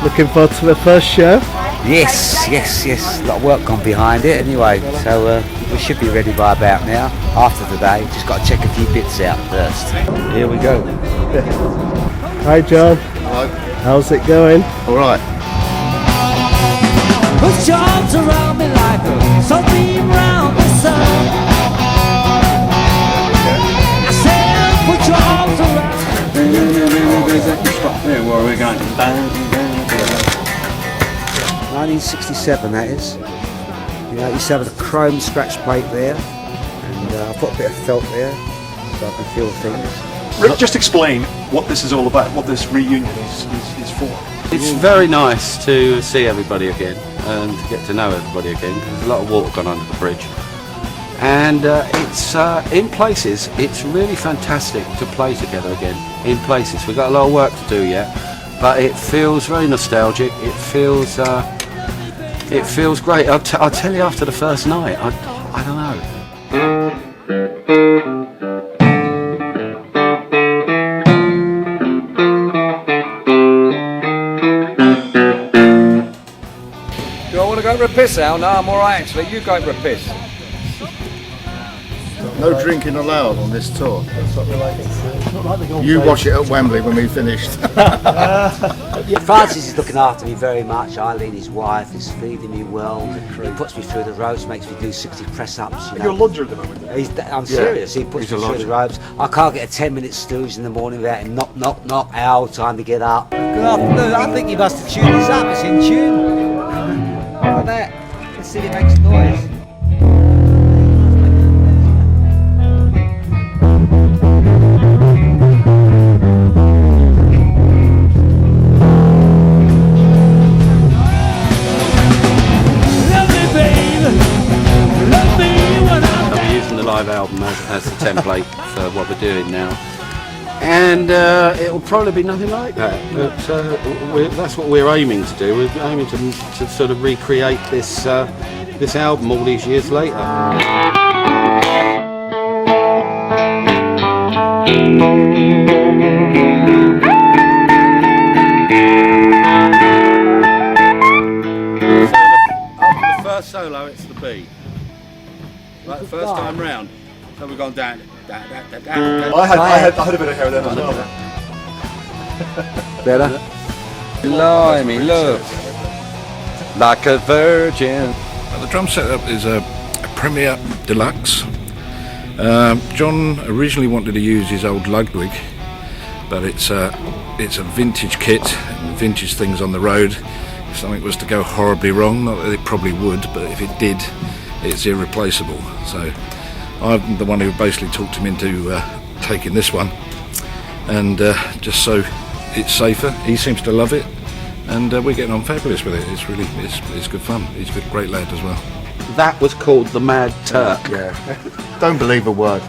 Looking forward to the first show? Yes. A lot of work gone behind it anyway, so we should be ready by about now. After today, just got to check a few bits out first. Here we go. Hi John. Hello. How's it going? All right. Put your arms around me like a sunbeam round the sun. I said, put your arms around me. Where are we going? 1967 that is. You know, you used to have a chrome scratch plate there, and I put a bit of felt there so I can feel things. Rick, just explain what this is all about, what this reunion is for. It's very nice to see everybody again and to get to know everybody again. There's a lot of water gone under the bridge. And it's in places, it's really fantastic to play together again. In places, we've got a lot of work to do yet, but it feels very nostalgic. It feels great. I'll tell you after the first night. I don't know. Do I want to go for a piss, Al? No, I'm all right actually. You go for a piss. No drinking allowed on this tour. You watch it at Wembley when we finished. Francis is looking after me very much. Eileen, his wife, is feeding me well. He puts me through the ropes, makes me do 60 press-ups. You're a lodger at the moment. I'm serious. He puts me through the ropes. I can't get a 10-minute stooge in the morning without him knock, Al, time to get up. Good afternoon. I think you must have tuned this up. It's in tune. Look at that. Let's see if it makes noise. Live album as the template for what we're doing now, and it will probably be nothing like that, but that's what we're aiming to do. We're aiming to sort of recreate this album all these years later. After the first solo, it's the B. Like the first time round, so we've gone down. I had a bit of hair then as well. Better? Blimey, look. Like a virgin. The drum setup is a Premier Deluxe. John originally wanted to use his old Ludwig, but it's a vintage kit, and vintage things on the road. If something was to go horribly wrong, not that it probably would, but if it did, it's irreplaceable. So I'm the one who basically talked him into taking this one, and just so it's safer. He seems to love it, and we're getting on fabulous with it. It's good fun. He's a great lad as well. That was called the Mad Turk. Yeah. Don't believe a word.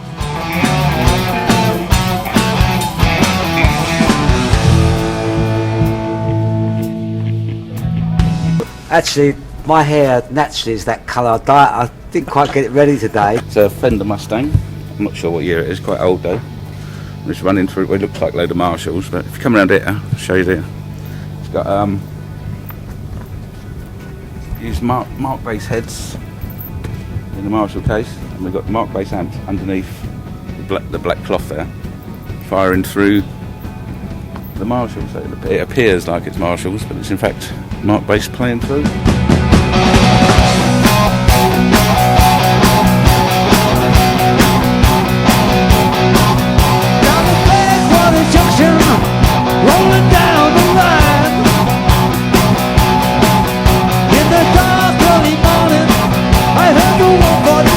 Actually, my hair naturally is that colour. I didn't quite get it ready today. It's a Fender Mustang. I'm not sure what year it is, quite old though. I'm just running through it. It looks like a load of Marshalls, but if you come around here, I'll show you there. It's got these Mark bass heads in the Marshall case, and we've got the Mark bass amp underneath the black cloth there, firing through the Marshall. So it appears like it's Marshalls, but it's in fact Mark bass playing through. Rolling down the line in the dark early morning, I heard the 149.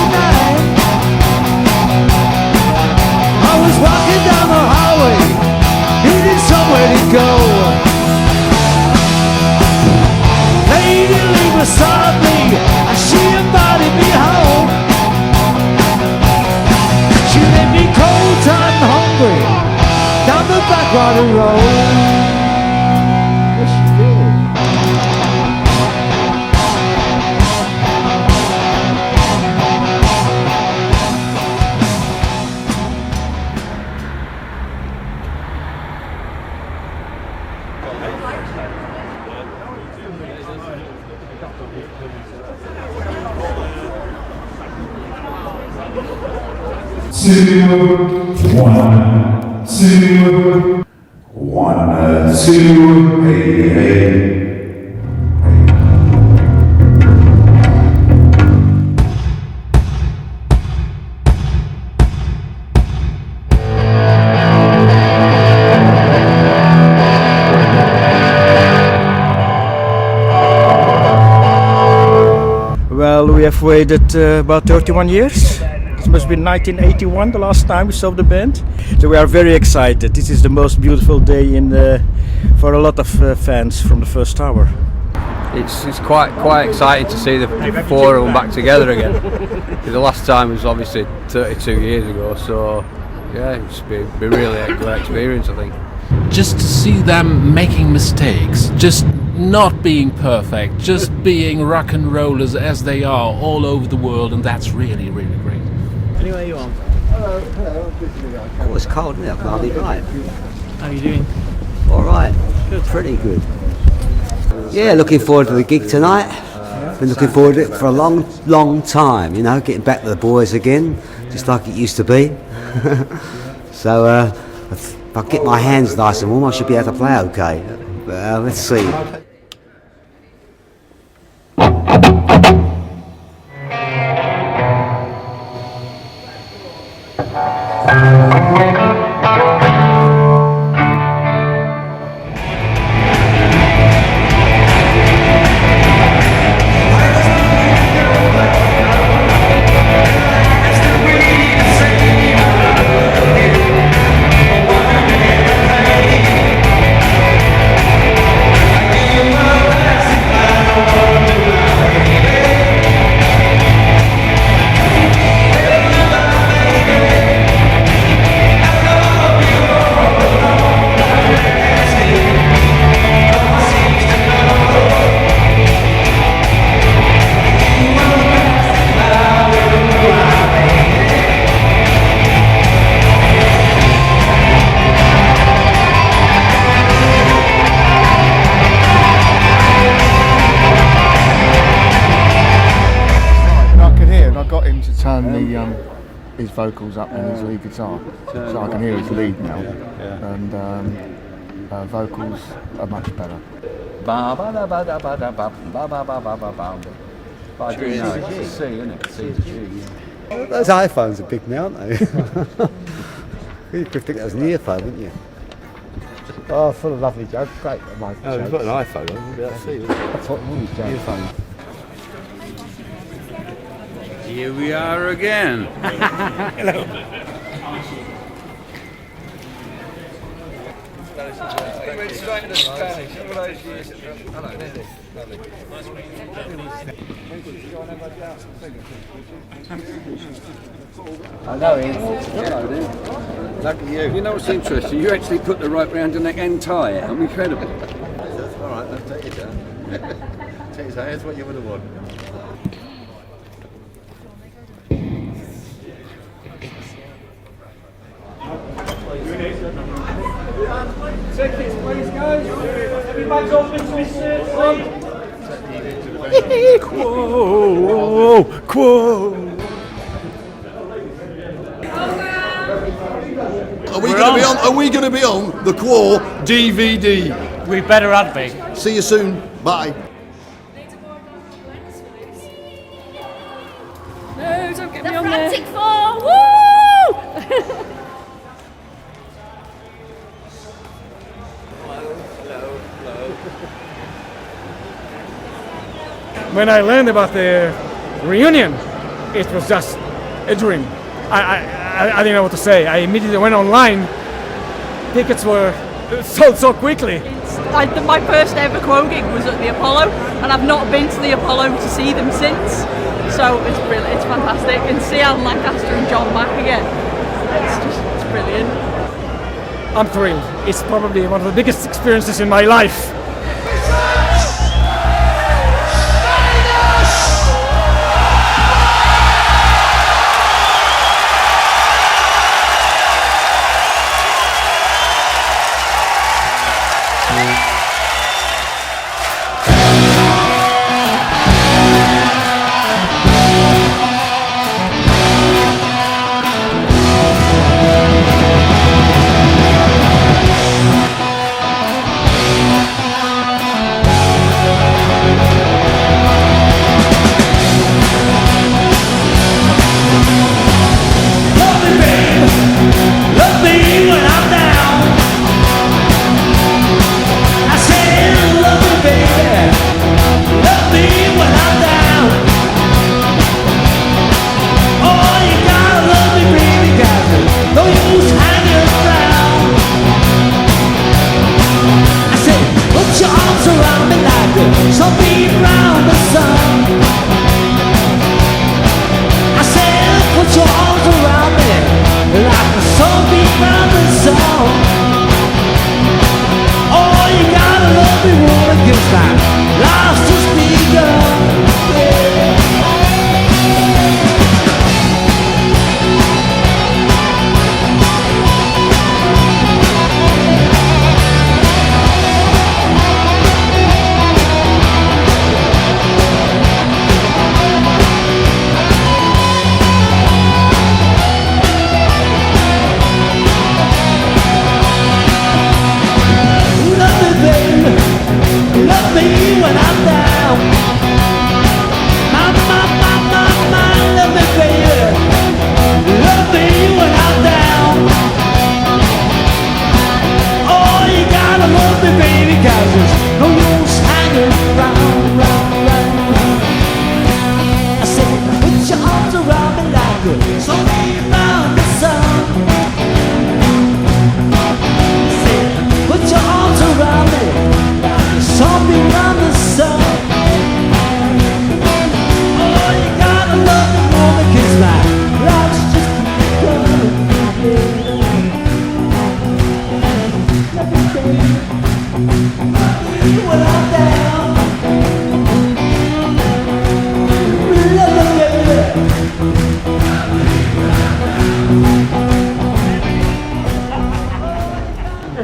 I was walking down the highway, needing somewhere to go. Late rock and roll. Yes, she did. Well, we have waited about 31 years. It must be 1981 the last time we saw the band. So we are very excited. This is the most beautiful day for a lot of fans from the first tower. It's quite exciting to see the four of them back together again. The last time was obviously 32 years ago, so yeah, it's been really a great experience, I think. Just to see them making mistakes, just not being perfect, just being rock and rollers as they are all over the world, and that's really, really great. Anyway, you on? Oh, it's cold, isn't it? I can hardly write. How are you doing? All right. Good. Pretty good. Yeah, looking forward to the gig tonight. Been looking forward to it for a long, long time. You know, getting back to the boys again, just like it used to be. So, if I get my hands nice and warm, I should be able to play okay. But let's see. His vocals up and his lead guitar, so I can hear his lead now, and vocals are much better. But I do know it's a C, isn't it? C to G. Yeah. Those iPhones are big now, aren't they? You could think that was an earphone, wouldn't you? Oh, full of lovely jokes. Great. Oh, you've got an iPhone on, you'll be able to see. That's what we need, Earphone. Here we are again. Hello. He went straight into Spanish all those years. Hello, there. Lovely. I know him. Hello there. Lucky you. You know what's interesting? You actually put the rope round your neck and tie it. I'm incredible. That's all right. Let's take it down. Take it down. Here's what you would have won. Tickets, please, guys. Everybody's open to his seat. Quo! Quo! Are we going to be on the Quo DVD? We better add be. See you soon. Bye. No, don't get me on there. Frantic 4, woo! When I learned about the reunion, it was just a dream. I didn't know what to say. I immediately went online. Tickets were sold so quickly. My first ever Quo gig was at the Apollo, and I've not been to the Apollo to see them since. So it's brilliant. It's fantastic, and see Alan Lancaster and John back again. It's brilliant. I'm thrilled. It's probably one of the biggest experiences in my life.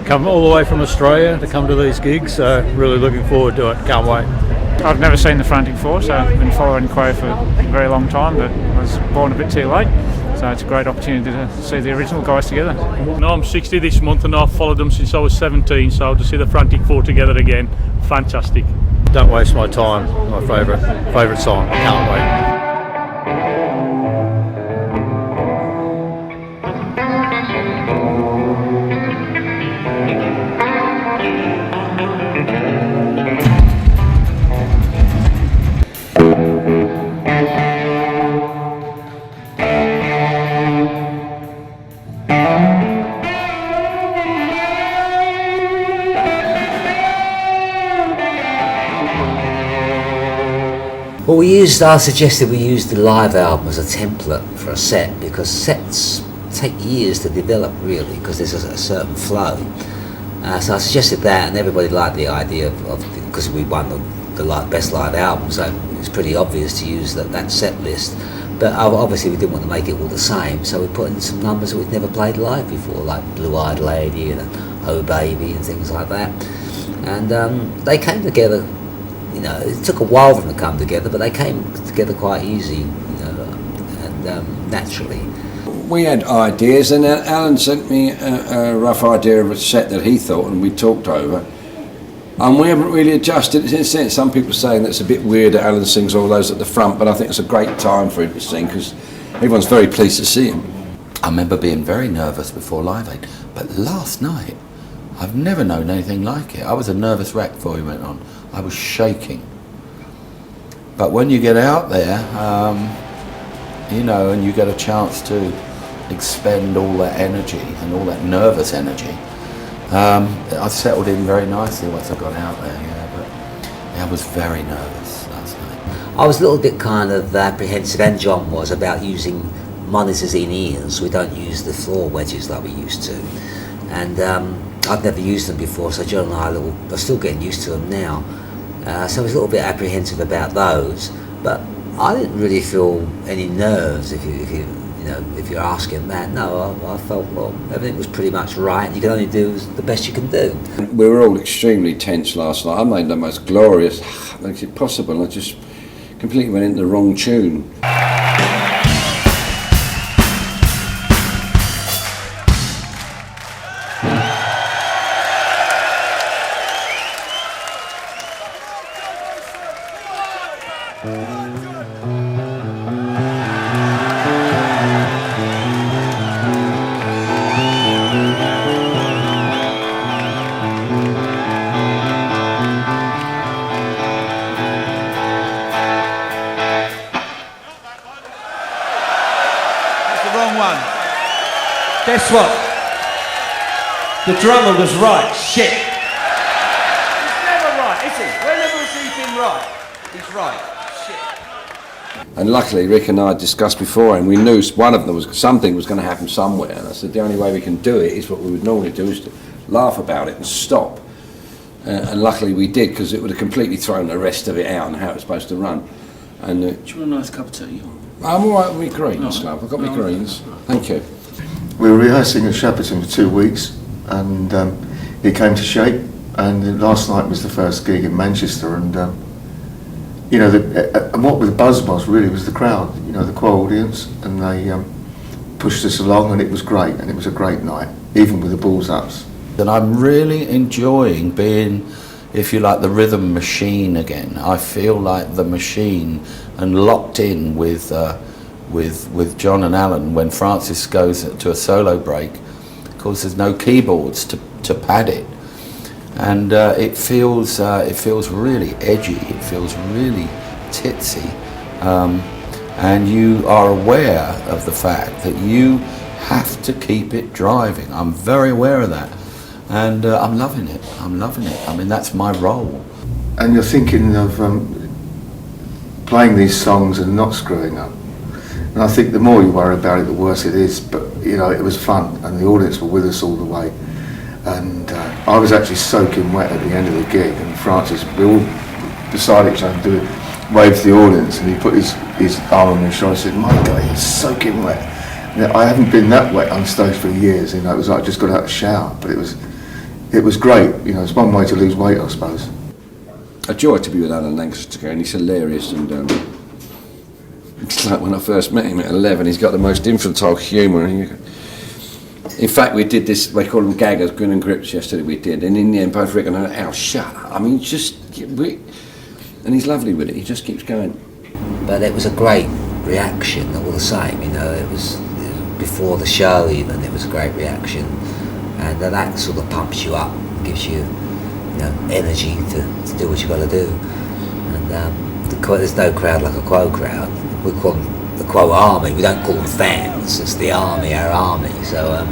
Come all the way from Australia to come to these gigs, so really looking forward to it. Can't wait. I've never seen the Frantic before, so I've been following Quo for a very long time, but I was born a bit too late, so it's a great opportunity to see the original guys together. No, I'm 60 this month and I've followed them since I was 17, so to see the Frantic 4 together again, fantastic. Don't Waste My Time, my favourite song. Can't wait. Well, I suggested we use the live album as a template for a set, because sets take years to develop really, because there's a certain flow. So I suggested that, and everybody liked the idea of because we won the best live album, so it was pretty obvious to use that set list. But obviously we didn't want to make it all the same, so we put in some numbers that we'd never played live before, like Blue Eyed Lady and Oh Baby and things like that. And they came together. You know, it took a while for them to come together, but they came together quite easy, you know, and naturally. We had ideas, and Alan sent me a rough idea of a set that he thought, and we talked over. And we haven't really adjusted it since then. Some people are saying that it's a bit weird that Alan sings all those at the front, but I think it's a great time for him to sing because everyone's very pleased to see him. I remember being very nervous before Live Aid, but last night, I've never known anything like it. I was a nervous wreck before we went on. I was shaking. But when you get out there, you know, and you get a chance to expend all that energy and all that nervous energy, I settled in very nicely once I got out there, yeah, but yeah, I was very nervous last night. I was a little bit kind of apprehensive, and John was, about using monitors in ears. We don't use the floor wedges like we used to. and I'd never used them before, so John and I are still getting used to them now. So I was a little bit apprehensive about those, but I didn't really feel any nerves. If you're asking that, no, I felt everything was pretty much right. You can only do the best you can do. We were all extremely tense last night. I made the most glorious like possible, and I just completely went into the wrong tune. Guess what? The drummer was right. Shit. He's never right, is he? Whenever has he been right? He's right. Shit. And luckily, Rick and I had discussed before, and we knew something was going to happen somewhere. And I said the only way we can do it is what we would normally do, is to laugh about it and stop. And luckily we did, because it would have completely thrown the rest of it out and how it was supposed to run. And do you want a nice cup of tea? I'm all right with my greens, love. I've got my greens. Thank you. We were rehearsing at Shepperton for 2 weeks, and it came to shape. And last night was the first gig in Manchester, and and what the buzz was really was the crowd, the Quo audience, and they pushed us along, and it was great, and it was a great night, even with the balls ups. And I'm really enjoying being, if you like, the rhythm machine again. I feel like the machine, and locked in with John and Alan when Francis goes to a solo break. Of course, there's no keyboards to pad it, and it feels really edgy. It feels really titsy, and you are aware of the fact that you have to keep it driving. I'm very aware of that, and I'm loving it. I mean, that's my role. And you're thinking of playing these songs and not screwing up. And I think the more you worry about it, the worse it is. But it was fun, and the audience were with us all the way. And I was actually soaking wet at the end of the gig. And Francis, we all beside each other, waved to the audience, and he put his arm on my shoulder and said, "My God, you're soaking wet." And I haven't been that wet on stage for years. It was like I just got out of the shower. But it was great. It's one way to lose weight, I suppose. A joy to be with Alan Lancaster, and he's hilarious. And it's like when I first met him at 11, he's got the most infantile humour. In fact, we did this, they call them gaggers, grin and grips yesterday, we did. And in the end, both Rick and I, "Oh, shut up." I mean, and he's lovely with it, he just keeps going. But it was a great reaction all the same, it was before the show even, it was a great reaction. And that sort of pumps you up, gives you, energy to do what you've got to do. And there's no crowd like a Quo crowd. We call them the Quo Army. We don't call them fans. It's the army, our army. So,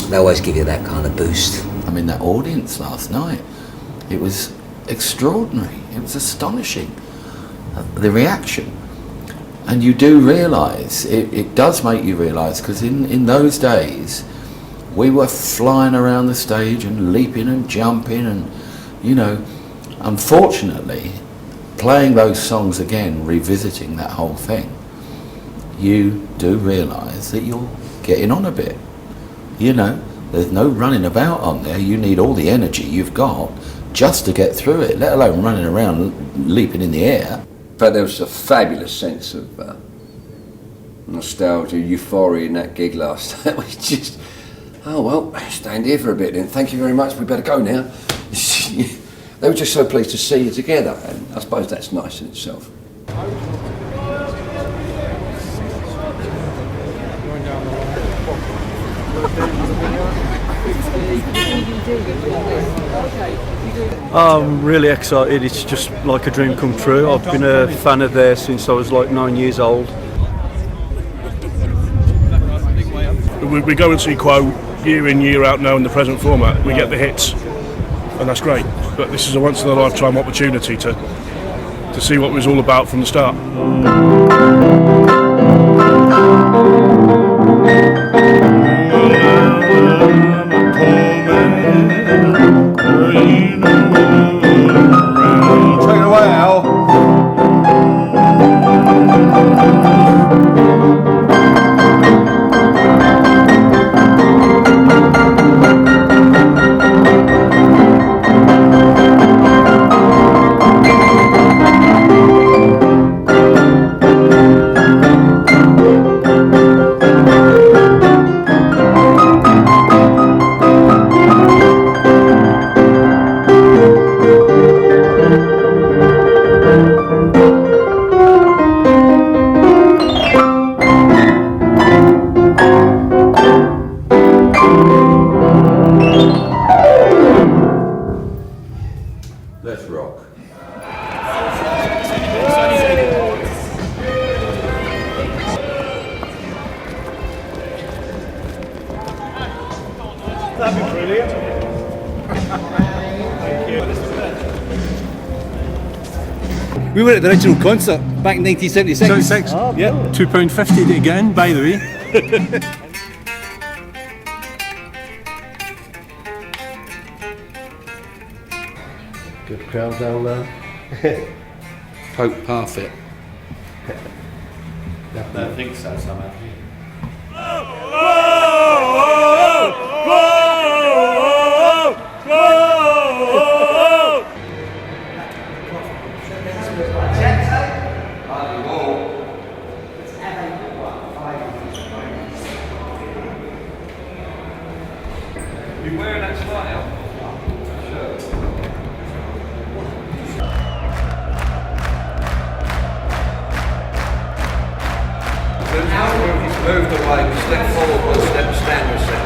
they always give you that kind of boost. I mean, that audience last night, it was extraordinary. It was astonishing, the reaction. And you do realise, it does make you realise, because in those days, we were flying around the stage and leaping and jumping and, unfortunately, playing those songs again, revisiting that whole thing, you do realise that you're getting on a bit. There's no running about on there. You need all the energy you've got just to get through it, let alone running around leaping in the air. But there was a fabulous sense of nostalgia, euphoria in that gig last night. We just, "Oh well, stand here for a bit then. Thank you very much. We better go now." They were just so pleased to see you together, and I suppose that's nice in itself. I'm really excited. It's just like a dream come true. I've been a fan of theirs since I was like 9 years old. We go and see Quo year in, year out now in the present format. We get the hits, and that's great. But this is a once in a lifetime opportunity to see what it was all about from the start. That'd be brilliant. Thank you. We were at the original concert back in 1976. Yeah, £2.50 to get in, by the way. Good crowd down there. Pope Parfit. I think so, somehow. You wearing that smile? Sure. Moved away, step forward, one step, stand yourself.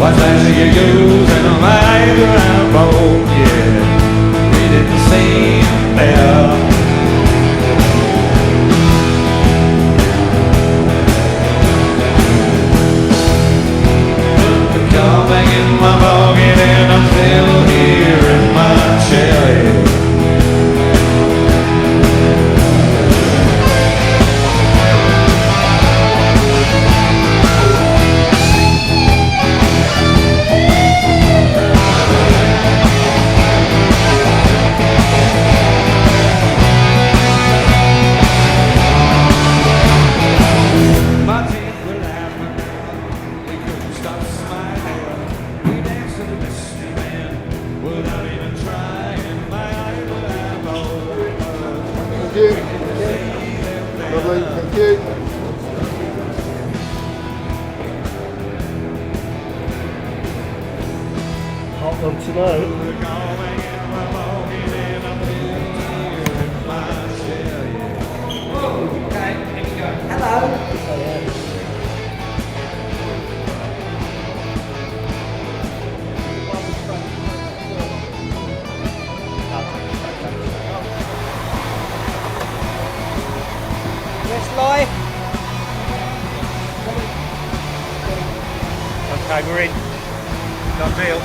What flash are you using? A underground boat, yeah. We didn't see there. The car back in my pocket and I'm still here in my chair. Lovely, thank you. Hot one tonight. Okay, we're in. Done deal.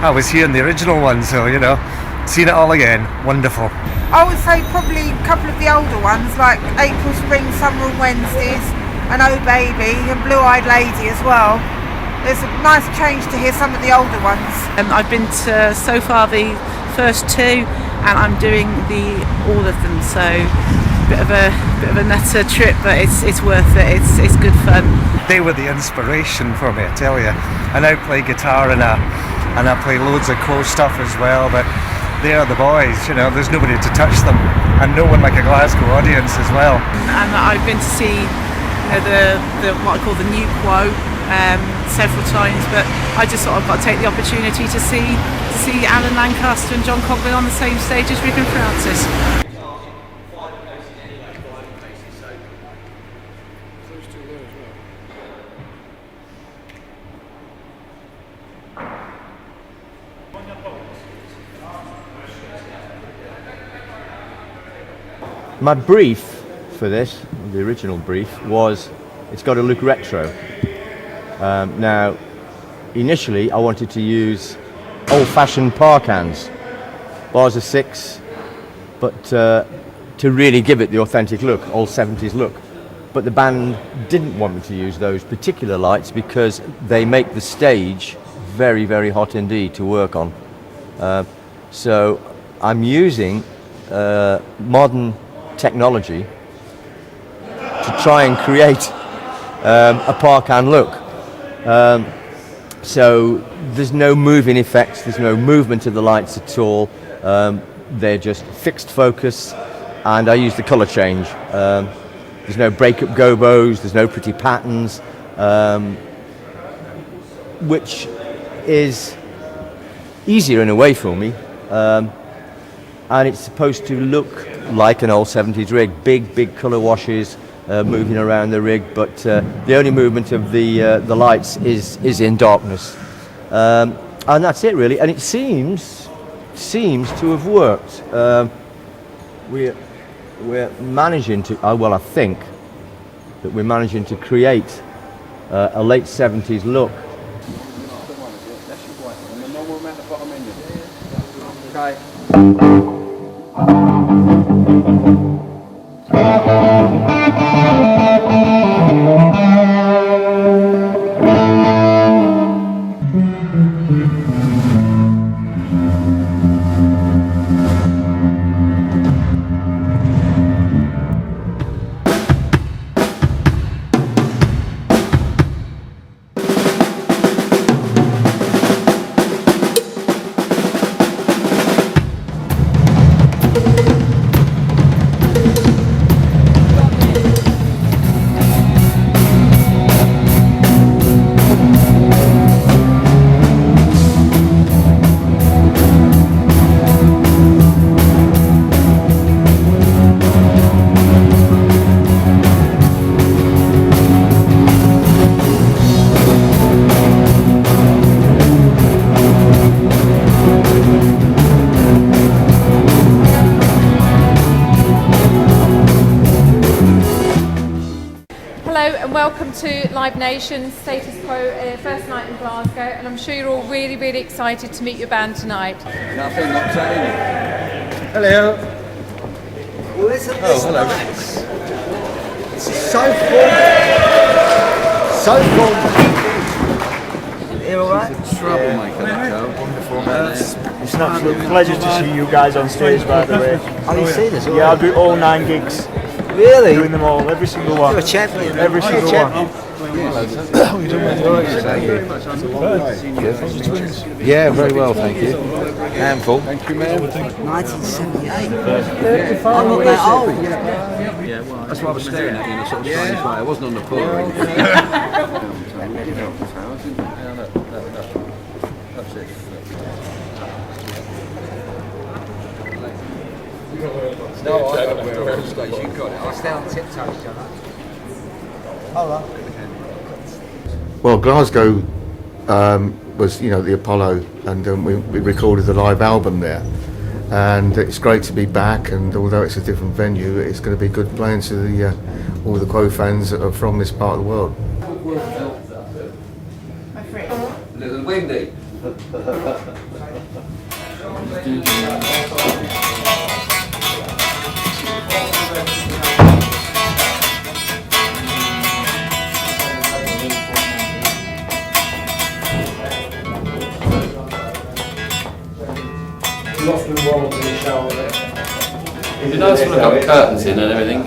I was here in the original one, so you know, seen it all again. Wonderful. I would say probably a couple of the older ones, like April, Spring, Summer and Wednesdays, and Oh Baby, and Blue Eyed Lady as well. There's a nice change to hear some of the older ones. I've been to so far the first two, and I'm doing all of them. So bit of a nutter trip, but it's worth it. It's good fun. They were the inspiration for me, I tell you. I now play guitar and I play loads of Quo stuff as well, but they are the boys, you know, there's nobody to touch them, and no one like a Glasgow audience as well. And I've been to see the what I call the new Quo several times, but I just thought I've got to take the opportunity to see Alan Lancaster and John Coghlan on the same stage as Rick and Francis. My brief for this, the original brief, was it's got to look retro. Now, initially I wanted to use old-fashioned par cans, bars of 6, but to really give it the authentic look, old 70s look. But the band didn't want me to use those particular lights because they make the stage very, very hot indeed to work on. So I'm using modern technology to try and create a par can look. So there's no moving effects, there's no movement of the lights at all. They're just fixed focus, and I use the colour change. There's no break-up gobos, there's no pretty patterns, which is easier in a way for me. And it's supposed to look like an old 70s rig, big colour washes moving around the rig, but the only movement of the lights is in darkness. And that's it really, and it seems to have worked. We're managing to, well, I think that we're managing to create a late 70s look. Welcome to Live Nation, Status Quo, first night in Glasgow, and I'm sure you're all really, really excited to meet your band tonight. Nothing, not saying. Hello. Well, isn't Oh, this hello. nice? This is so full. You all right? Troublemaker, that girl. Wonderful, man. It's an absolute pleasure to see you guys on stage, by the way. Oh, you see this? Yeah, I'll do all 9 gigs. Really? Doing them all, every single one. You're a champion. Every You're a single champion. one. How are you doing? Yeah, very well, thank you. Handful. Thank you, man. 1978. I'm not that old. Yeah, well, that's why I was staring at you in a sort of strange way. I wasn't on the floor. That's it. No, I don't wear it on stage. You got it. I'll stay on tiptoes, John. Well, Glasgow was, the Apollo, and we recorded the live album there. And it's great to be back, and although it's a different venue, it's going to be good playing to all the Quo fans that are from this part of the world. A little windy. You often roll to the shower there. It'd be nice when I've got curtains in and everything,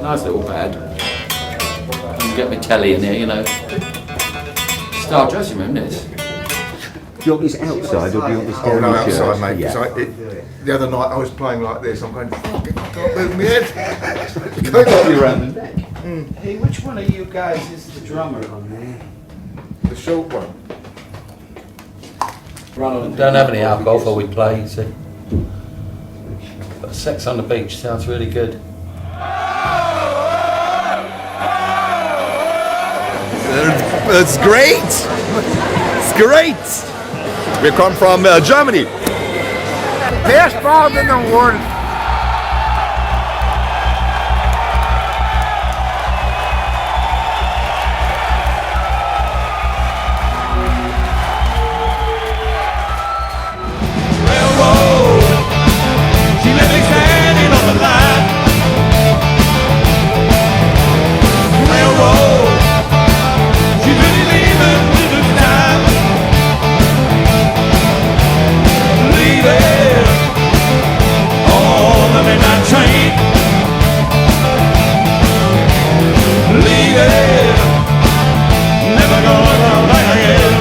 nice little bed. And get my telly in here, Star dressing room, this. Do you want this outside or do you want this down Oh no, the church? outside, mate. Yeah. 'Cause the other night I was playing like this. I'm going, fuck it, I can't move my head. It's going on. You around the neck. Hey, which one of you guys is the drummer on there? The short one. Don't have any alcohol before we play, you see. But Sex on the Beach sounds really good. It's great! It's great! We come from Germany. Best band in the world. She let me standing on the line. Railroad, she's really leaving me this time. Leaving on the midnight train. Leaving, never gonna come back again.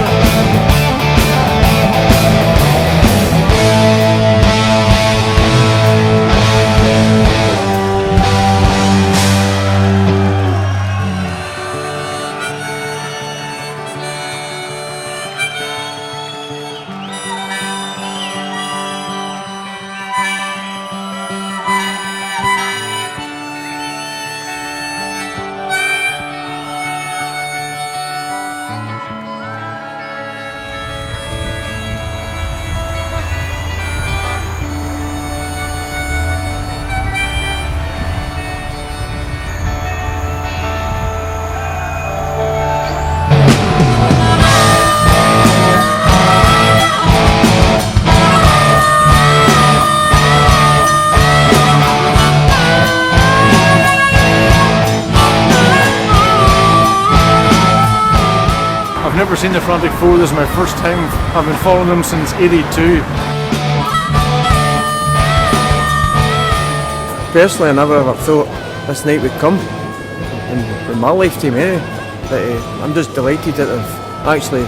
I've never seen the Frantic Four. This is my first time. I've been following them since '82. Personally, I never ever thought this night would come in my lifetime, but I'm just delighted that they've actually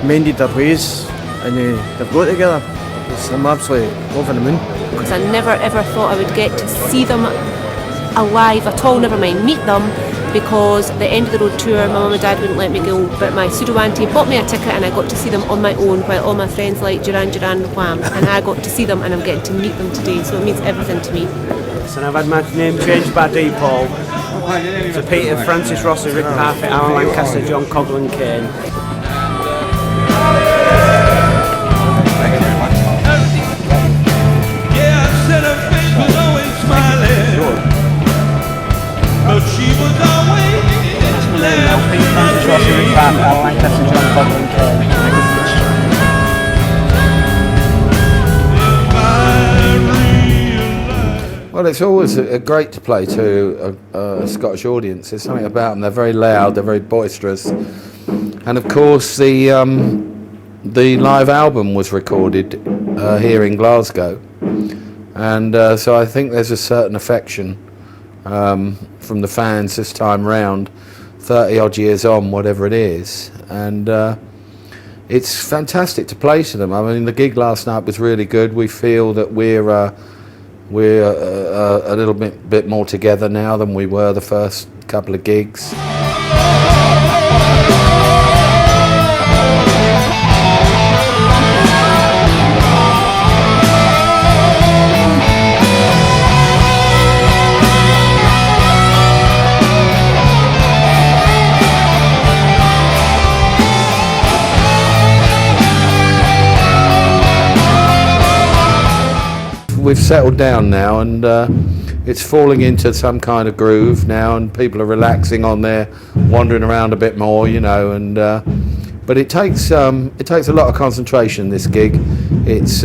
mended their ways and they've got together. I'm absolutely over the moon. Because I never ever thought I would get to see them alive at all, never mind meet them, because the end of the road tour my mum and dad wouldn't let me go, but my pseudo auntie bought me a ticket and I got to see them on my own while all my friends like Duran Duran and Wham, and I got to see them and I'm getting to meet them today, so it means everything to me. And I've had my name changed by DePaul to Peter, Francis Rossi, Rick Parfitt, Alan Lancaster, John Coghlan, Kane. Yeah, I said her face was always smiling, but she was always laughing. Francis Rossi, Rick Parfitt, Alan Lancaster, John Coghlan, Kane. Well, it's always great to play to a Scottish audience. There's something about them. They're very loud. They're very boisterous, and of course the live album was recorded here in Glasgow, and so I think there's a certain affection from the fans this time round, 30 odd years on, whatever it is, and it's fantastic to play to them. I mean, the gig last night was really good. We feel that we're a little bit more together now than we were the first couple of gigs. We've settled down now, and it's falling into some kind of groove now, and people are relaxing on there, wandering around a bit more, you know. And but it takes a lot of concentration. This gig, it's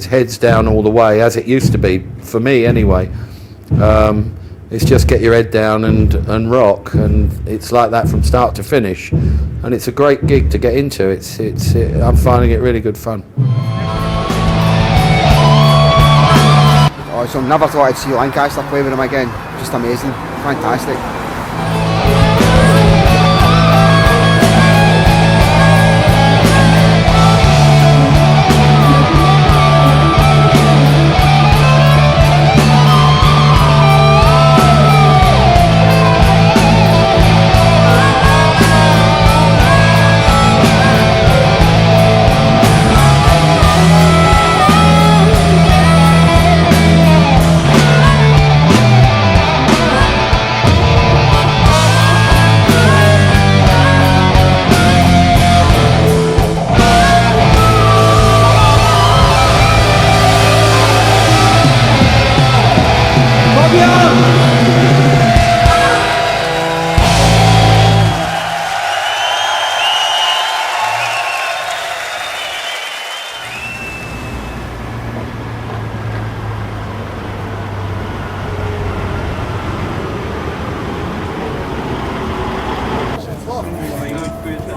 heads down all the way, as it used to be for me anyway. It's just get your head down and rock, and it's like that from start to finish. And it's a great gig to get into. I'm finding it really good fun. Oh, so never thought I'd see Lancaster play with him again. Just amazing, fantastic.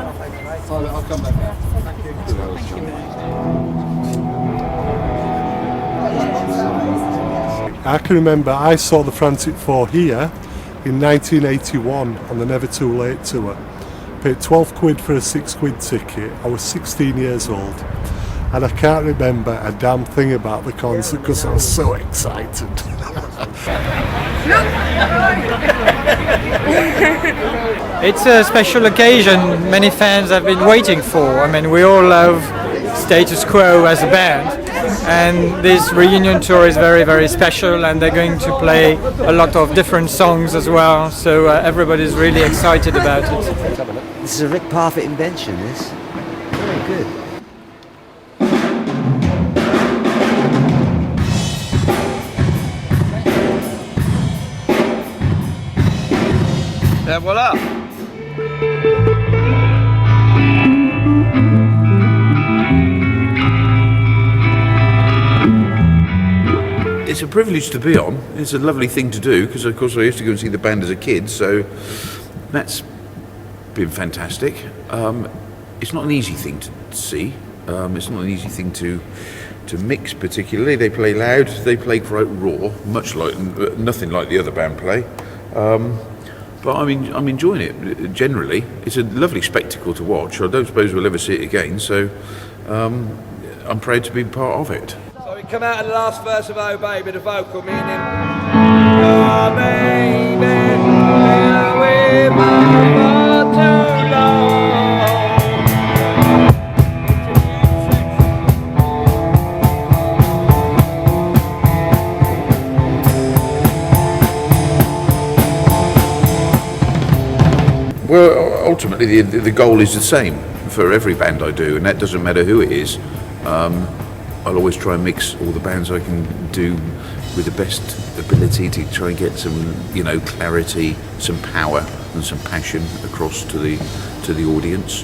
I'll come back now. Thank you. I can remember I saw the Frantic 4 here in 1981 on the Never Too Late tour. Paid 12 quid for a 6 quid ticket. I was 16 years old and I can't remember a damn thing about the concert because I was so excited. It's a special occasion many fans have been waiting for. I mean, we all love Status Quo as a band, and this reunion tour is very, very special, and they're going to play a lot of different songs as well, so everybody's really excited about it. This is a Rick Parfitt invention, this. Very good. Et voilà. It's a privilege to be on. It's a lovely thing to do because, of course, I used to go and see the band as a kid, so that's been fantastic. It's not an easy thing to see. It's not an easy thing to mix particularly. They play loud. They play quite raw, much like nothing like the other band play. But I'm enjoying it generally. It's a lovely spectacle to watch. I don't suppose we'll ever see it again, so I'm proud to be part of it. So we come out of the last verse of Oh Baby, the vocal meaning Oh baby, been away for too long. Well, ultimately the goal is the same for every band I do, and that doesn't matter who it is. I'll always try and mix all the bands I can do with the best ability to try and get some, clarity, some power and some passion across to the audience.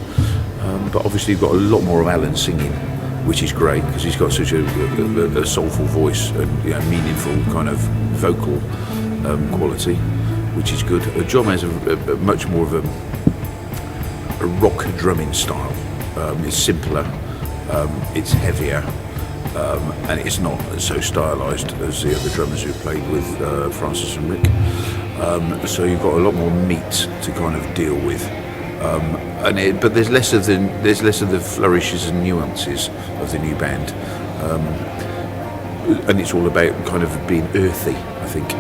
But obviously you've got a lot more of Alan singing, which is great because he's got such a soulful voice and meaningful kind of vocal quality, which is good. John has a much more of a rock drumming style. It's simpler, it's heavier, and it's not so stylised as the other drummers who played with Francis and Rick. So you've got a lot more meat to kind of deal with. But there's less of the flourishes and nuances of the new band, and it's all about kind of being earthy, I think.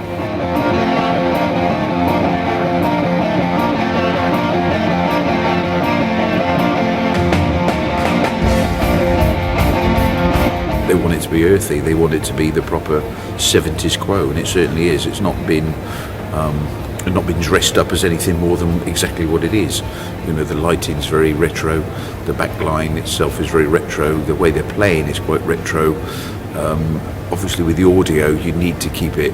They want it to be earthy. They want it to be the proper 70s Quo, and it certainly is. It's not been dressed up as anything more than exactly what it is. The lighting's very retro. The back line itself is very retro. The way they're playing is quite retro. Obviously, with the audio, you need to keep it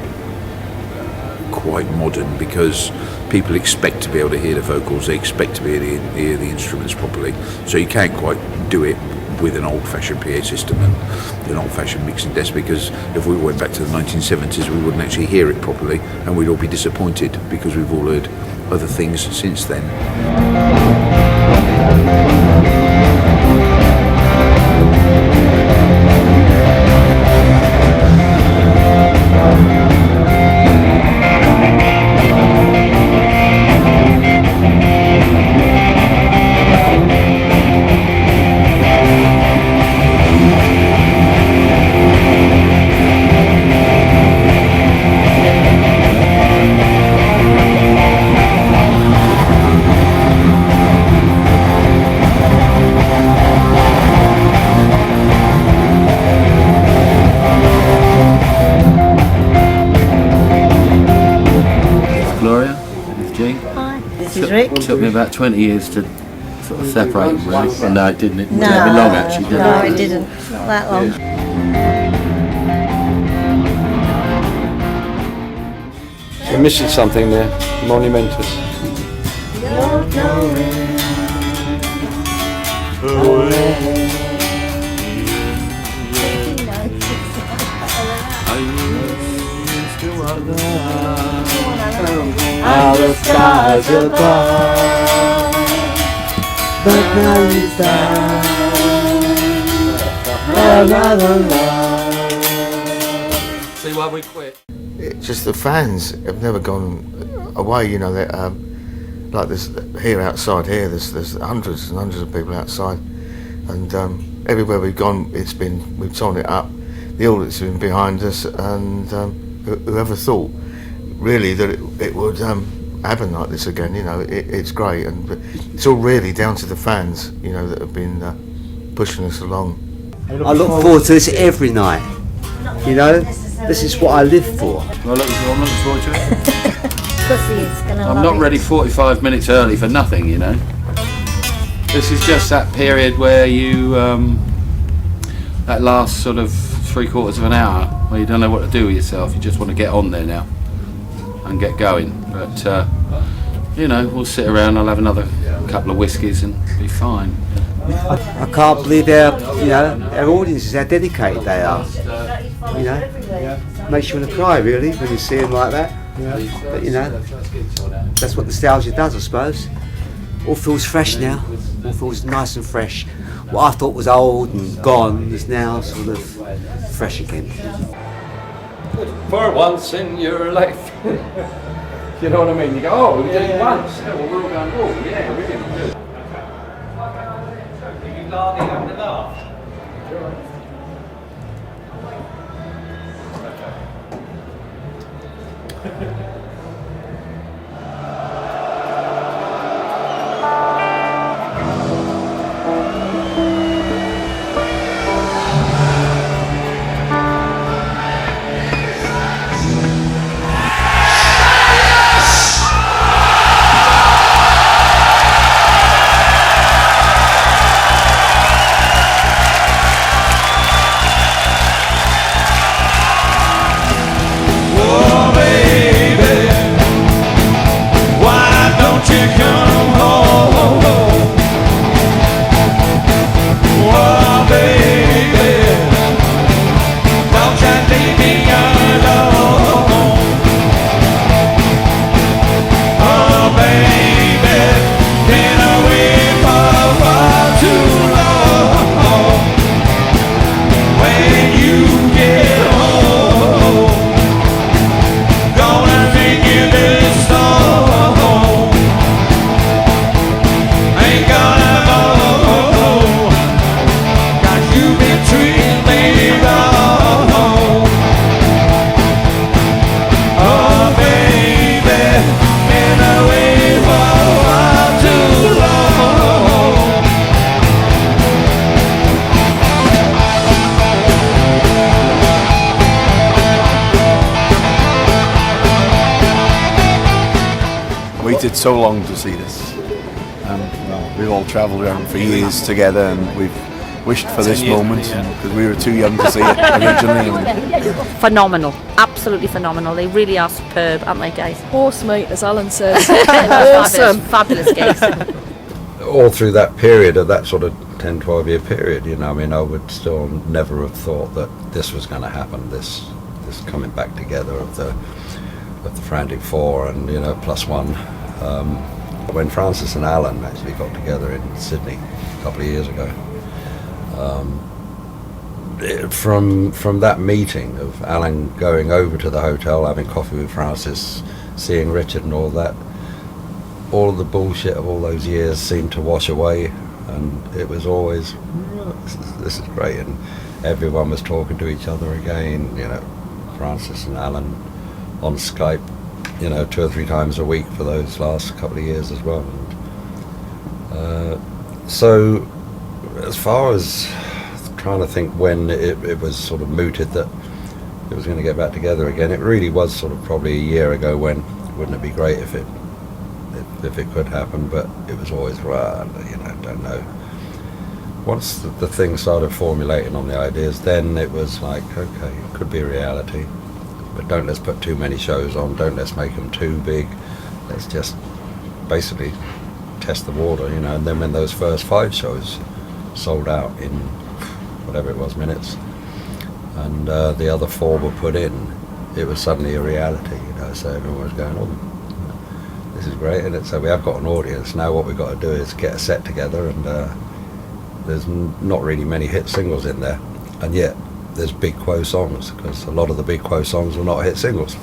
quite modern because people expect to be able to hear the vocals. They expect to be able to hear the instruments properly. So you can't quite do it with an old-fashioned PA system and an old-fashioned mixing desk, because if we went back to the 1970s we wouldn't actually hear it properly and we'd all be disappointed because we've all heard other things since then. It took me about 20 years to sort of separate them, really. Well, no, it didn't. It didn't take me long, actually, did it? No, it didn't. Not that long. We're missing something there, monumentous. Are the stars above, but now you found another love. See why we quit? It's just the fans have never gone away. You know, like there's here outside here. There's hundreds and hundreds of people outside, and everywhere we've gone, we've torn it up. The audience has been behind us, and whoever thought really that it would happen like this again? You know, it's great, and it's all really down to the fans. You know, that have been pushing us along. I look forward to this every night. You know, this is what I live for. I'm looking forward to it. Pussy's gonna I'm love not it. ready 45 minutes early for nothing, you know. This is just that period where you, that last sort of 3/4 of an hour where you don't know what to do with yourself. You just want to get on there now and get going. But, you know, we'll sit around, I'll have another couple of whiskies and be fine. I can't believe our audiences, how dedicated they are. You know, makes you want to cry really when you see them like that. But you know, that's what nostalgia does, I suppose. All feels fresh now. All feels nice and fresh. What I thought was old and gone is now sort of fresh again. For once in your life. You know what I mean? You go, oh, we did it once. Yeah, well, we're all going, oh, yeah, we're going to do it. Waited so long to see this. We've all travelled around for years together, and we've wished for this moment because we were too young to see it originally. Phenomenal, absolutely phenomenal. They really are superb, aren't they, guys? Horse meat, as Alan says. Awesome, fabulous guys. All through that period of that sort of 10-12 year period, you know, I mean, I would still never have thought that this was going to happen. This coming back together of the Frantic Four, and you know, plus one. When Francis and Alan actually got together in Sydney a couple of years ago, from that meeting of Alan going over to the hotel, having coffee with Francis, seeing Richard and all that, all of the bullshit of all those years seemed to wash away, and it was always, this is great, and everyone was talking to each other again, you know, Francis and Alan on Skype, you know, 2 or 3 times a week for those last couple of years as well. And, so as far as trying to think when it was sort of mooted that it was going to get back together again, it really was sort of probably a year ago when, wouldn't it be great if it could happen, but it was always, well, you know, don't know. Once the thing started formulating on the ideas, then it was like, okay, it could be a reality. But don't let's put too many shows on, don't let's make them too big, let's just basically test the water, you know. And then when those first 5 shows sold out in whatever it was, minutes, and the other 4 were put in, it was suddenly a reality, you know. So everyone was going, oh, this is great, and so we have got an audience now. What we've got to do is get a set together, and there's not really many hit singles in there, and yet there's big Quo songs, because a lot of the big Quo songs were not hit singles,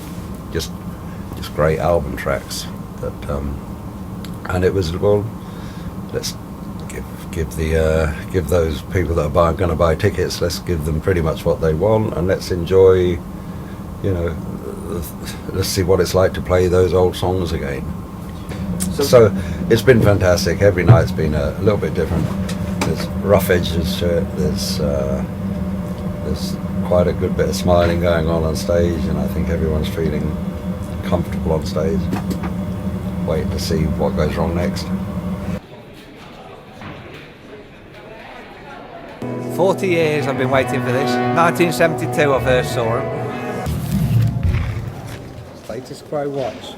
just great album tracks. That and it was, well, let's give those people that are going to buy tickets, let's give them pretty much what they want, and let's enjoy, let's see what it's like to play those old songs again. So it's been fantastic. Every night's been a little bit different. There's rough edges to it. There's quite a good bit of smiling going on stage, and I think everyone's feeling comfortable on stage, waiting to see what goes wrong next. 40 years I've been waiting for this. 1972 I first saw him. Status Quo watch.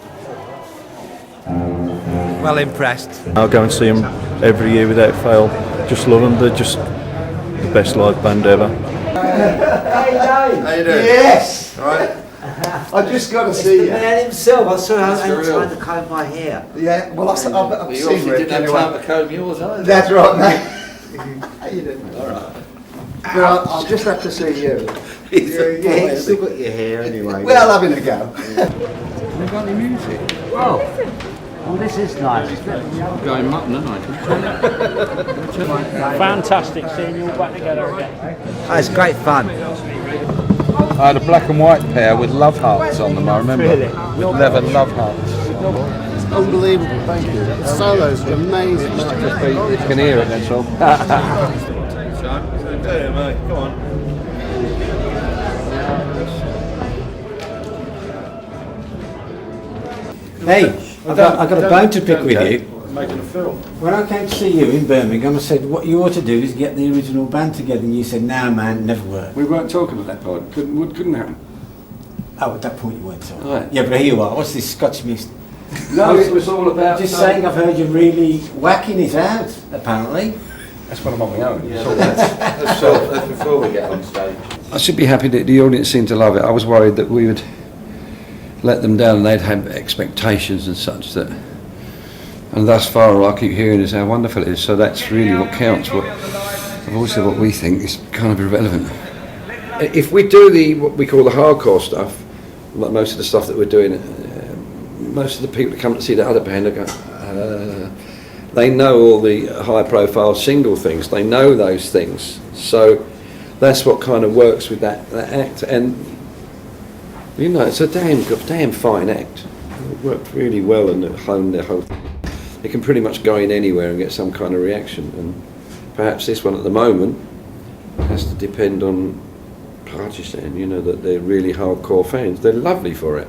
Well impressed. I'll go and see them every year without fail. Just love them. They're just the best live band ever. Hey Dave! How you doing? Yes! Right. I just got to see you. The man himself. I saw how I'm trying to comb my hair. Yeah, well, I've You seen obviously Rick didn't have anyway. time to comb yours either. That's right, mate. How you doing, mate? All right. Well, I'll just have to see you. You've still got your hair anyway. Well, having a go. We've got any music. Oh, this is nice. Going mutton, isn't I? Fantastic seeing you all back together again. Oh, it's great fun. I had a black and white pair with love hearts on them, I remember. Really? With leather love hearts. It's unbelievable, thank you. The solos are amazing. You can hear it, that's all. Mate, come on. Hey, I've got a bone to pick with you. Making a film. When I came to see you in Birmingham, I said, what you ought to do is get the original band together, and you said, no man, never work. We weren't talking at that point. Couldn't happen. Oh, at that point you weren't talking. Right. Yeah, but here you are. What's this Scotch music? No, it was all about... Just saying, I've heard you really whacking it out, apparently. That's when I'm on my own. Yeah, that's before we get on stage. I should be happy that the audience seemed to love it. I was worried that we would let them down and they'd have expectations and such that... And thus far, all I keep hearing is how wonderful it is. So that's really what counts. I've always said what we think is kind of irrelevant. If we do what we call the hardcore stuff, like most of the stuff that we're doing, most of the people that come to see the other band are going, they know all the high-profile single things. They know those things. So that's what kind of works with that act. And it's a damn fine act. It worked really well and honed their whole thing. It can pretty much go in anywhere and get some kind of reaction, and perhaps this one at the moment has to depend on Pakistan, that they're really hardcore fans. They're lovely for it.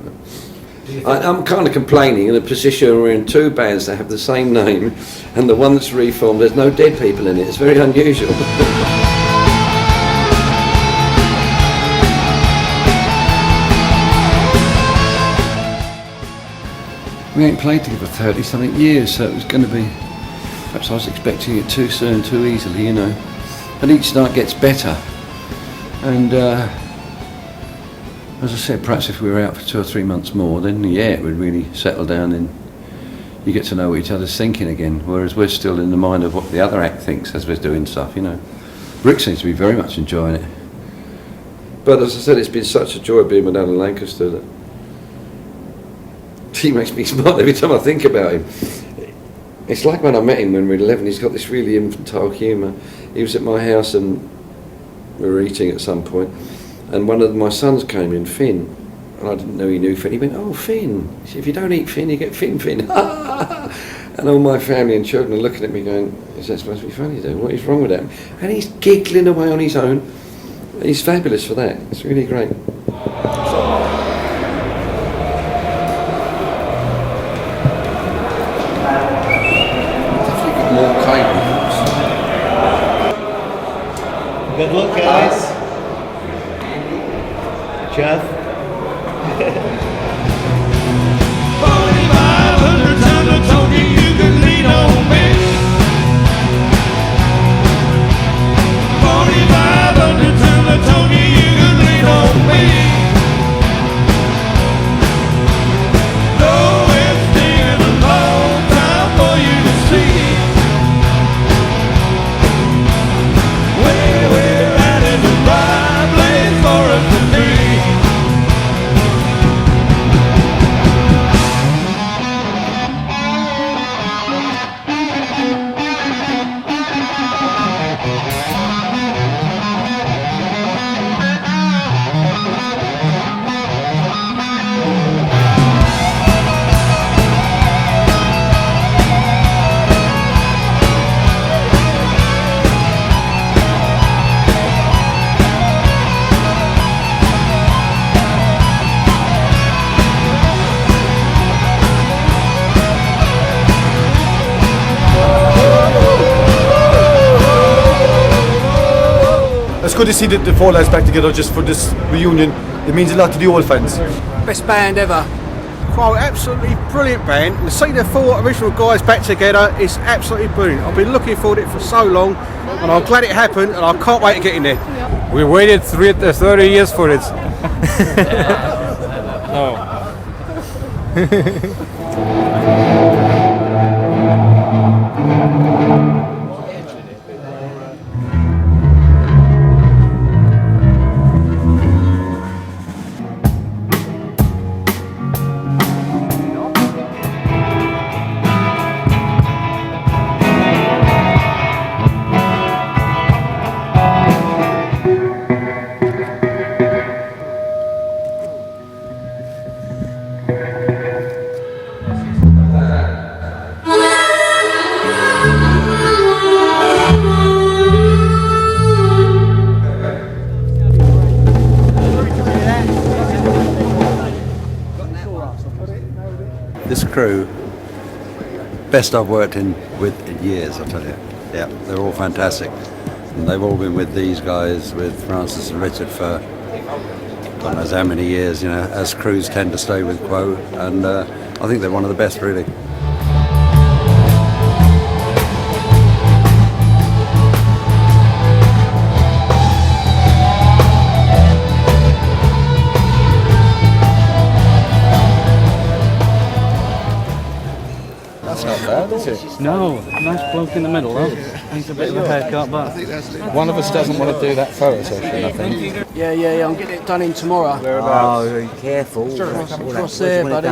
I'm kind of complaining in a position where we're in two bands that have the same name, and the one that's reformed, there's no dead people in it. It's very unusual. We ain't played together 30-something years, so it was going to be... Perhaps I was expecting it too soon, too easily, And each night gets better. And as I said, perhaps if we were out for 2 or 3 months more, then it would really settle down and you get to know what each other's thinking again, whereas we're still in the mind of what the other act thinks as we're doing stuff, Rick seems to be very much enjoying it. But as I said, it's been such a joy being with Alan Lancaster that he makes me smile every time I think about him. It's like when I met him when we were 11, he's got this really infantile humour. He was at my house and we were eating at some point, and one of my sons came in, Finn, and I didn't know he knew Finn. He went, "Oh, Finn." He said, "If you don't eat Finn, you get Finn." And all my family and children are looking at me going, "Is that supposed to be funny though? What is wrong with that?" And he's giggling away on his own. He's fabulous for that. It's really great. Good luck, guys. Jeff. Low and stinging good to see the four lads back together just for this reunion. It means a lot to the old fans. Best band ever. Quite absolutely brilliant band. To see the four original guys back together is absolutely brilliant. I've been looking for it for so long, and I'm glad it happened, and I can't wait to get in there. We waited 30 years for it. This crew, best I've worked with in years, I tell you. Yeah, they're all fantastic. And they've all been with these guys, with Francis and Richard for God knows how many years, you know, as crews tend to stay with Quo. And I think they're one of the best, really. That's not bad, is it? No, nice bloke in the middle though. Needs a bit of a haircut, but one of us doesn't want to do that photo session, I think. Yeah, I'm getting it done in tomorrow. Oh, careful. Cross there, buddy.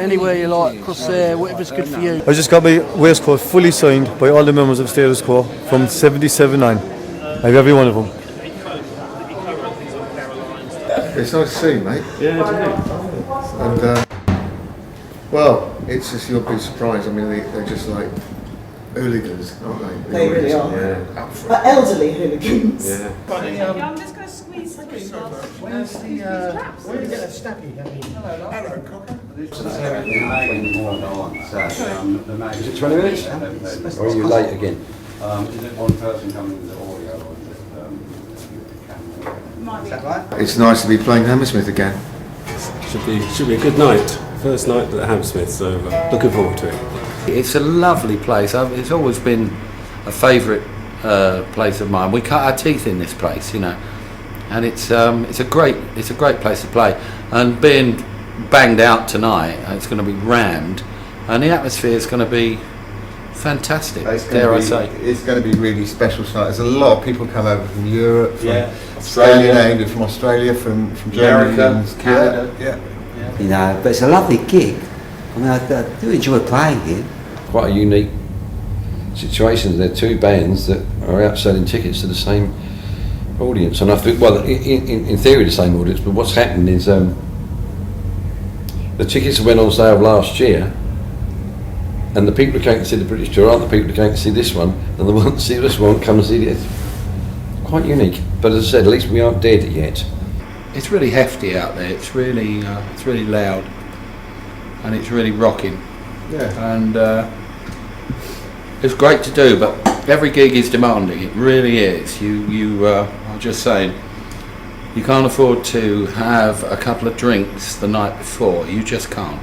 Anywhere you like, cross there, whatever's good for you. I just got my waistcoat fully signed by all the members of Status Quo from 77-9. I have every one of them. It's nice to see you, mate. Yeah, it's And well, it's just you'll be surprised. I mean, they're just like hooligans, aren't they? They really are. Yeah. But elderly hooligans. Yeah. I'm just going to squeeze the Where's the where did you get that snappy? Hello, cocker. Is it 20 minutes? Or are you late again? Is it one person coming with the audio? Is that right? It's nice to be playing Hammersmith again. Should be a good night. First night at Hammersmith, so looking forward to it. It's a lovely place. It's always been a favourite place of mine. We cut our teeth in this place, you know, and it's a great place to play. And being banged out tonight, it's going to be rammed, and the atmosphere is going to be fantastic. Dare I say? It's going to be really special tonight. There's a lot of people come over from Europe, from Australia, from Australia, from Germany, America, Canada. Yeah. You know, but it's a lovely gig. I mean, I do enjoy playing here. Quite a unique situation. There are two bands that are out selling tickets to the same audience, and I think, well, in theory, the same audience. But what's happened is the tickets went on sale last year, and the people who came to see the British tour aren't the people who came to see this one, and the ones to see this one come and see this. Quite unique. But as I said, at least we aren't dead yet. It's really hefty out there. It's really loud, and it's really rocking. Yeah. And it's great to do, but every gig is demanding. It really is. I'm just saying, you can't afford to have a couple of drinks the night before. You just can't,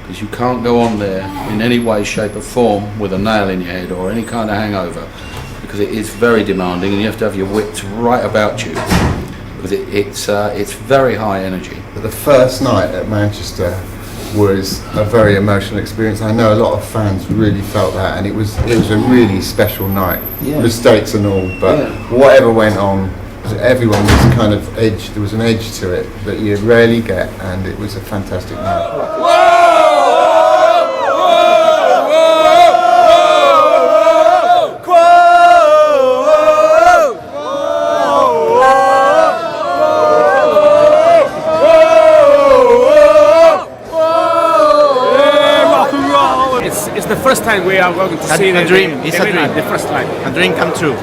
because you can't go on there in any way, shape, or form with a nail in your head or any kind of hangover, because it is very demanding, and you have to have your wits right about you. Because it's very high energy. The first night at Manchester was a very emotional experience. I know a lot of fans really felt that, and it was a really special night. Yeah. Mistakes and all, but whatever went on, everyone was kind of edged. There was an edge to it that you rarely get, and it was a fantastic night. It's the first time we are going to see a dream. It's a dream. The first time. A dream come true.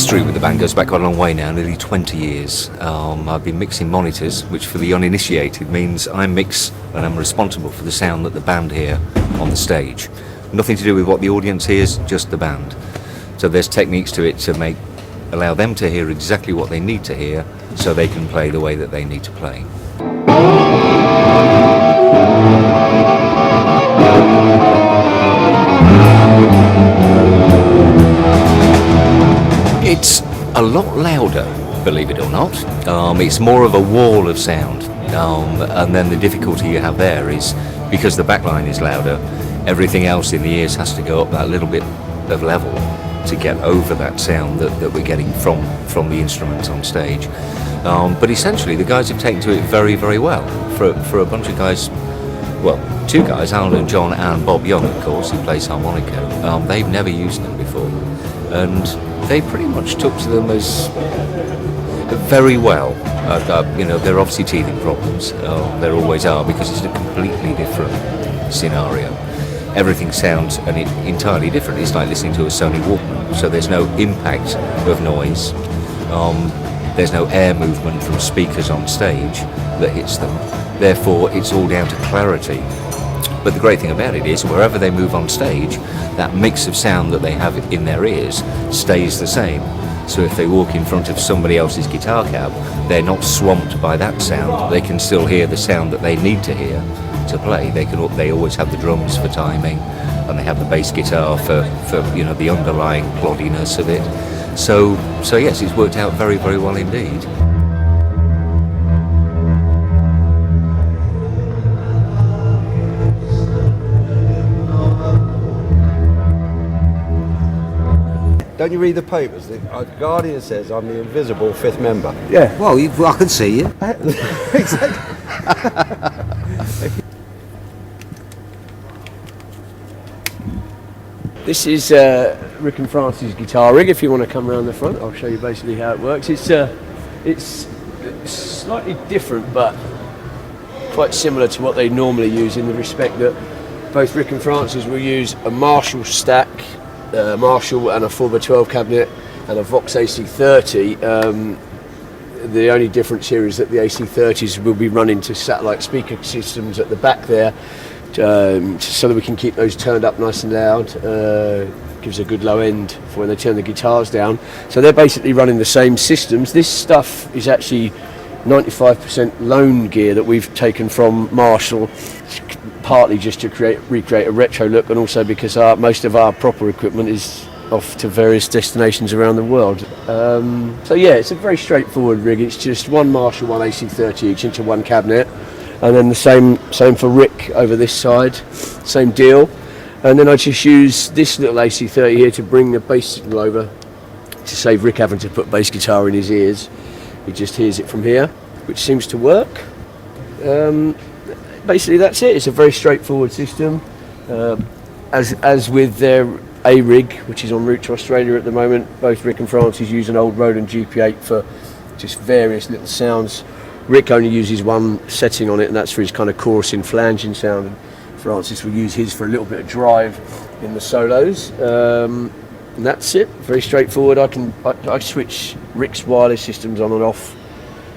history with the band goes back quite a long way now, nearly 20 years. I've been mixing monitors, which for the uninitiated means I mix and I'm responsible for the sound that the band hear on the stage. Nothing to do with what the audience hears, just the band. So there's techniques to it to allow them to hear exactly what they need to hear so they can play the way that they need to play. It's a lot louder, believe it or not. It's more of a wall of sound. And then the difficulty you have there is, because the backline is louder, everything else in the ears has to go up that little bit of level to get over that sound that we're getting from the instruments on stage. But essentially the guys have taken to it very, very well. For a bunch of guys, well, two guys, Alan and John, and Bob Young, of course, who plays harmonica, they've never used them before. And they pretty much took to them as very well. There are obviously teething problems. There always are, because it's a completely different scenario. Everything sounds entirely different. It's like listening to a Sony Walkman. So there's no impact of noise. There's no air movement from speakers on stage that hits them. Therefore, it's all down to clarity. But the great thing about it is, wherever they move on stage, that mix of sound that they have in their ears stays the same. So if they walk in front of somebody else's guitar cab, they're not swamped by that sound. They can still hear the sound that they need to hear to play. They always have the drums for timing, and they have the bass guitar for the underlying ploddiness of it. So yes, it's worked out very, very well indeed. Don't you read the papers? The Guardian says I'm the invisible fifth member. Yeah. Well, I can see you. This is Rick and Francis' guitar rig. If you want to come around the front, I'll show you basically how it works. It's slightly different, but quite similar to what they normally use, in the respect that both Rick and Francis will use a Marshall stack, Marshall and a 4x12 cabinet, and a Vox AC30. The only difference here is that the AC30s will be running to satellite speaker systems at the back there, so that we can keep those turned up nice and loud. Gives a good low end for when they turn the guitars down. So they're basically running the same systems. This stuff is actually 95% loan gear that we've taken from Marshall, partly just to recreate a retro look, and also because most of our proper equipment is off to various destinations around the world. So yeah, it's a very straightforward rig. It's just one Marshall, one AC30 each into one cabinet, and then the same for Rick over this side, same deal. And then I just use this little AC30 here to bring the bass signal over, to save Rick having to put bass guitar in his ears. He just hears it from here, which seems to work. Basically that's it. It's a very straightforward system. As with their A rig, which is en route to Australia at the moment, both Rick and Francis use an old Roland GP8 for just various little sounds. Rick only uses one setting on it, and that's for his kind of chorusing, flanging sound. And Francis will use his for a little bit of drive in the solos. And that's it. Very straightforward. I switch Rick's wireless systems on and off,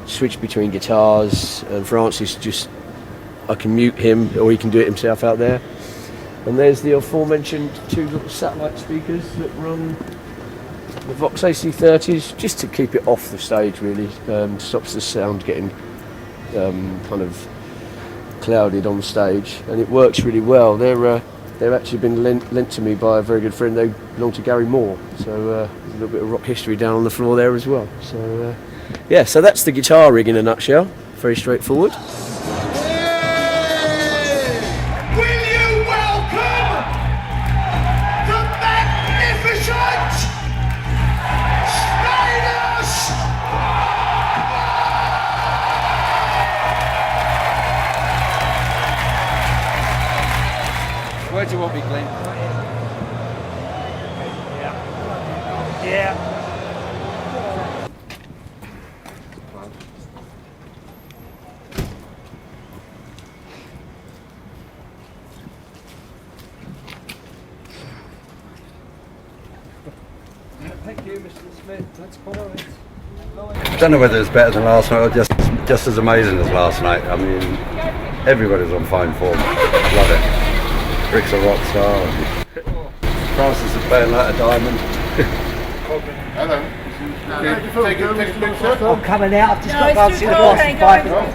switch between guitars, and Francis I can mute him, or he can do it himself out there. And there's the aforementioned two little satellite speakers that run the Vox AC30s, just to keep it off the stage really. Stops the sound getting kind of clouded on stage, and it works really well. They've actually been lent to me by a very good friend. They belong to Gary Moore, so there's a little bit of rock history down on the floor there as well. So yeah, so that's the guitar rig in a nutshell. Very straightforward. Where do you want me, Glenn? Yeah. Thank you, Mr. I don't know whether it's better than last night or just as amazing as last night. I mean, everybody's on fine form. Love it. Rick's a rock star. Francis is playing like a diamond. Hello. Take a picture. I'm coming out. I've just got to go and see the boss in 5 minutes.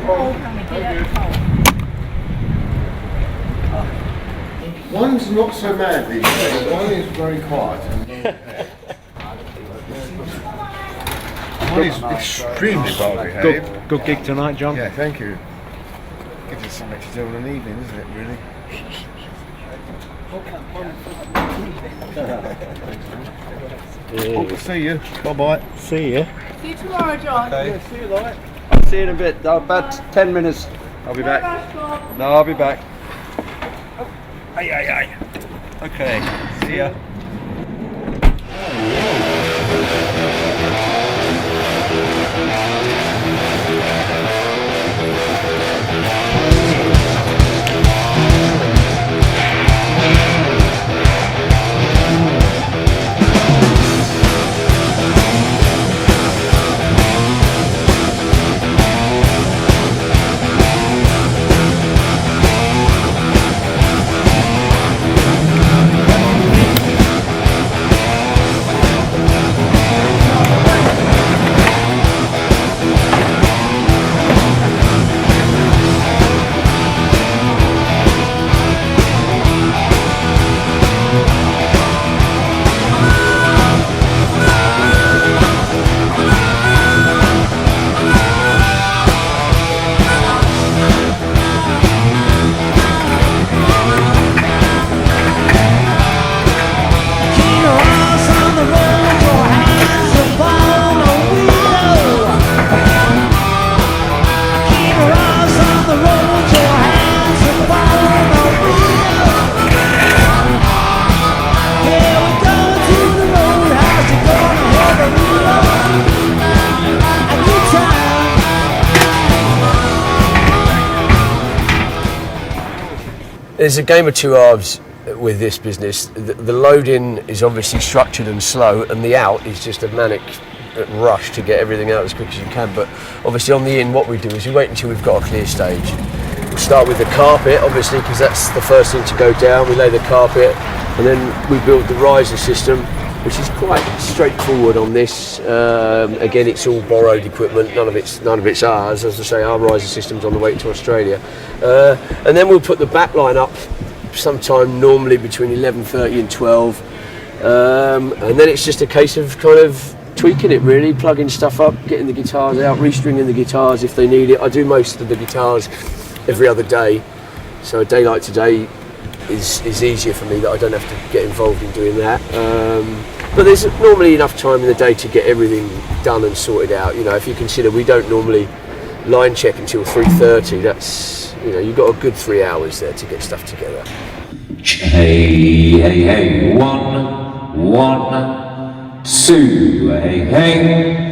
One's not so mad these days. One is very quiet. One is extremely well behaved. Good gig tonight, John. Yeah, thank you. Gives us something to do in an evening, isn't it, really? Oh, see you. Bye-bye. See you. See you tomorrow, John. Okay. Yeah, see you later. I'll see you in a bit. About 10 minutes. I'll be back. No, I'll be back. Aye, aye, aye. Okay. See ya. There's a game of two halves with this business. The load-in is obviously structured and slow, and the out is just a manic rush to get everything out as quick as you can. But obviously on the in, what we do is we wait until we've got a clear stage. We'll start with the carpet, obviously, because that's the first thing to go down. We lay the carpet, and then we build the riser system, which is quite straightforward on this. Again, it's all borrowed equipment, none of it's ours. As I say, our riser system's on the way to Australia. And then we'll put the back line up sometime normally between 11:30 and 12. And then it's just a case of kind of tweaking it really, plugging stuff up, getting the guitars out, restringing the guitars if they need it. I do most of the guitars every other day, so a day like today is easier for me that I don't have to get involved in doing that. But there's normally enough time in the day to get everything done and sorted out. You know, if you consider we don't normally line check until 3:30, that's, you know, you've got a good 3 hours there to get stuff together. Hey, hey, hey, 1, 1, 2, hey, hey.